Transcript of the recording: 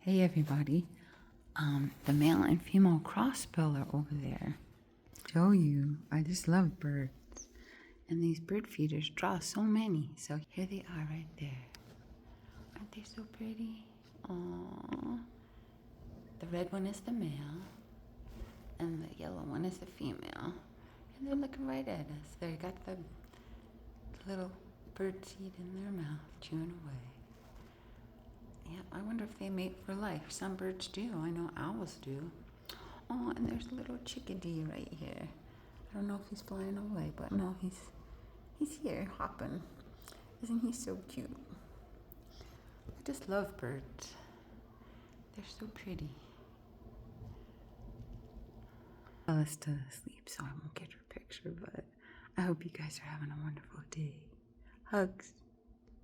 Hey everybody, the male and female crossbill are over there. Show you, I just love birds. And these bird feeders draw so many. So here they are right there. Aren't they so pretty? Aww. The red one is the male, and the yellow one is the female. And they're looking right at us. They got the little bird seed in their mouth, chewing away. Yeah, I wonder if they mate for life. Some birds do. I know owls do. Oh, and there's a little chickadee right here. I don't know if he's flying away, but no, he's here hopping. Isn't he so cute? I just love birds. They're so pretty. Bella's still asleep, so I won't get her picture, but I hope you guys are having a wonderful day. Hugs.